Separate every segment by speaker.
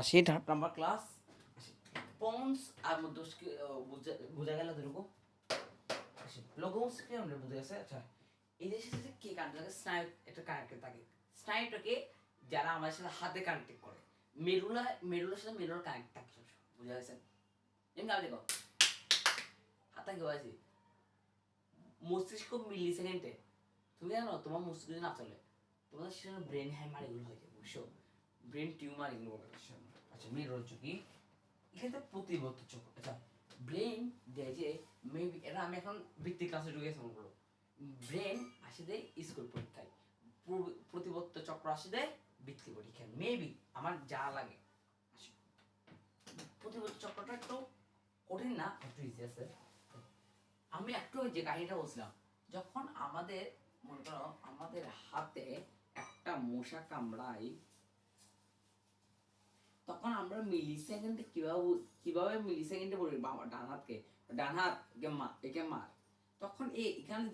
Speaker 1: সেই 3rd number class ponds আর মধ্যস্কি বোঝা গেল এতটুকু। লগোস কি আমরা বুঝে গেছে। আচ্ছা এই যে সাথে কে কানেক্ট থাকে, স্নায়ু একটা কানেক্টেড থাকে। স্নায়ুটাকে যারা আমাদের সাথে হাতে কানেক্ট করে, মেরুলার সাথে মেরুলার কানেক্ট থাকে সবসময়, বুঝা গেছে? যেমন দেখো হাতা কি আছে, মস্তিষ্ক মিলি সেকেন্ডে, তুমি জানো তোমার মস্তিষ্ক যদি না চলে তোমাদের সেখানে ব্রেন হ্যামার এগুলো হয়ে যায়, বুঝছো? ব্রেন টিউমার এগুলো বলে। আচ্ছা মেরুর হচ্ছে কি এখানে প্রতিবদ্ধ চক্র। আচ্ছা ব্রেন দেয় যে মেবি এটা আমি এখন বৃত্তি ক্লাসে ঢুকেছি মনে করো, ব্রেন আসে দেয় স্কুল পরীক্ষায়, প্রতিবদ্ধ চক্র আসে দেয় বৃত্তি পরীক্ষায়, মেবি আমার যা লাগে। প্রতিবদ্ধ চক্রটা একটু কঠিন না, একটু ইজি আছে। আমি একটু যে কাহিনীটা বলছিলাম, যখন আমাদের মনে করো আমাদের হাতে একটা মশা কামড়ায়, তখন আমরা মিলি সেকেন্ডে কিভাবে মিলি সেকেন্ডে বলি ডান হাতকে, ডান হাত একে মার, তখন এখানে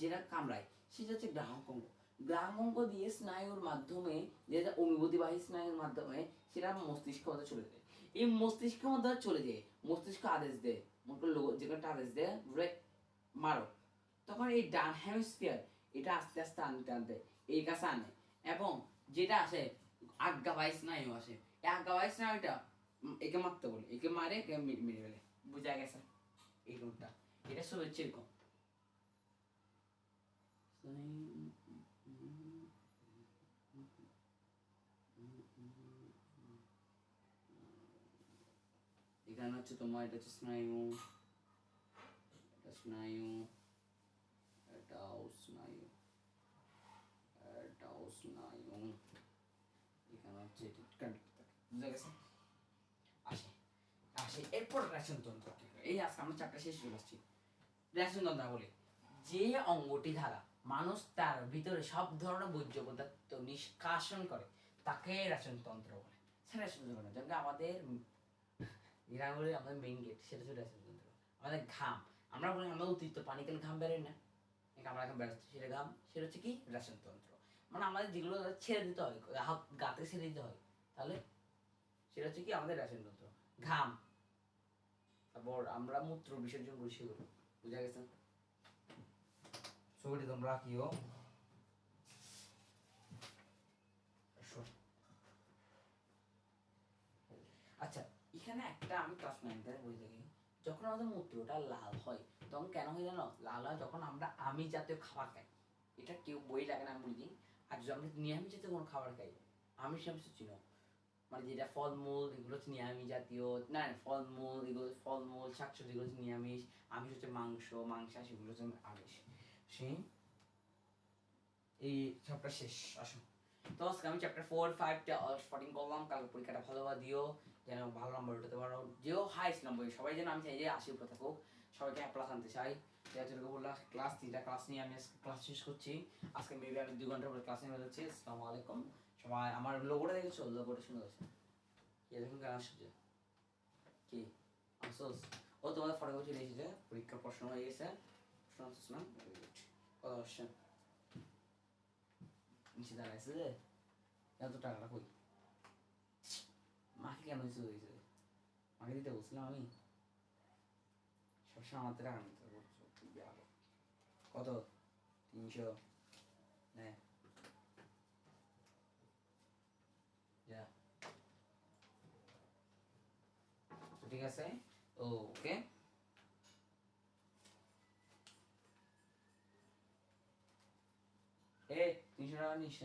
Speaker 1: যেটা কামড়ায় সেটা হচ্ছে গ্রাহক অঙ্গ। গ্রাহক অঙ্গ দিয়ে স্নায়ুর মাধ্যমে, যেটা অমিবতিবাহী স্নায়ুর মাধ্যমে সেটা মস্তিষ্কের মধ্যে চলে যায়। এই মস্তিষ্কের মধ্যে চলে যায়, মস্তিষ্ক আদেশ দেয়, যে কোনো আদেশ দেয় মারো, তখন এই ডান হেমিস্ফিয়ার এটা আস্তে আস্তে আনতে আনতে এই কাছে আনে, এবং যেটা আসে আজ্ঞাবাহী স্নায়ু আসে, এই আজ্ঞাবাহী স্নায়ুটা একে মারতে বলে, একে মারে একে মেরে ফেলে, বুঝা গেছে? এই রুটটা এটা সব হচ্ছে এরকম। এখানে হচ্ছে তোমার এটা হচ্ছে স্নায়ু, এটা স্নায়ু, এটাও স্নায়ু, এটাও স্নায়ু, এখানে হচ্ছে বুঝা গেছে? আসে আসে এরপর রেশন তন্ত্র। এই আজকে আমরা 4টা শেষ করে আসছি। রেশন তন্ত্র বলে যে অঙ্গটি দ্বারা মানুষ তার ভিতরে সব ধরনের বর্জ্য পদার্থ নিষ্কাশন করে তাকে রেশন তন্ত্র বলে। সেটা রেশন তন্ত্র, যেমন আমাদের এরা বলে আমাদের মেইন গেট, সেটা হচ্ছে রেশন তন্ত্র। আমাদের ঘাম, আমরা বলি আমরা অতিরিক্ত পানি খেলে ঘাম বেরোয় না, আমরা এখন বেরোচ্ছে সেটা ঘাম, সেটা হচ্ছে কি রেশন তন্ত্র। মানে আমাদের যেগুলো ছেড়ে দিতে হয়, গাতে ছেড়ে দিতে হয়, তাহলে সেটা হচ্ছে কি আমাদের রেশন তন্ত্র। ঘাম, তারপর আমরা মূত্র বিসর্জন করি সেগুলো, বুঝা গেছে? ছবিটি তোমরা কিও। আচ্ছা এখানে একটা আমি ক্লাস 9 বই দেখি, যখন আমাদের মূত্রটা লাল হয় তখন কেন হয় জানো? লাল হয় যখন আমরা আমিষ জাতীয় খাবার খাই। এটা কেউ বই লাগে না আমি বলি। আর যদি আমরা নিরামিষ জাতীয় কোনো খাবার খাই, আমিষ চিনো মানে যেটা ফলমূল এগুলো হচ্ছে নিরামিষ জাতীয়, না ফলমূল এগুলো ফলমূল শাকসবজি এগুলো হচ্ছে নিরামিষ, আমিষ হচ্ছে মাংসাশী এগুলো হচ্ছে আমিষ। সেই এই চ্যাপ্টার শেষ। আসুন তো আজকে আমি চ্যাপ্টার 4, 5 স্পটিং করলাম। কালকে পরীক্ষাটা ভালোভাবে দিও, যেন ভালো নম্বর উঠাতে পারো, যেও হাইস্ট নম্বর সবাই যেন, আমি চাই যে 80 উপরে থাকুক, সবাইকে প্লাস আনতে চাই। যেহেতু বললাম ক্লাস 3টা ক্লাস নিয়ে আমি ক্লাস শেষ করছি। আজকে মেবি আমি 2 ঘন্টার পরে ক্লাস নিয়ে যাচ্ছি। আসসালামু আলাইকুম সবাই। আমার লোগোটা দেখেছো? লোগোটা শুনে গেছে কি দেখুন কেন আসছে কি আফসোস, ও তোমাদের ফটো চলে এসেছে, পরীক্ষার প্রশ্ন হয়ে গেছে, প্রশ্ন আনসার না কত আসছে নিচে দাঁড়াইছে যে এত টাকাটা কই, মাকে কেন দিতে হয়েছে? মাকে দিতে বলছিলাম আমি, সবসময় আমার টাকা নিতে কত 300 হ্যাঁ যা ঠিক আছে ওকে। এ 300 টাকা নিস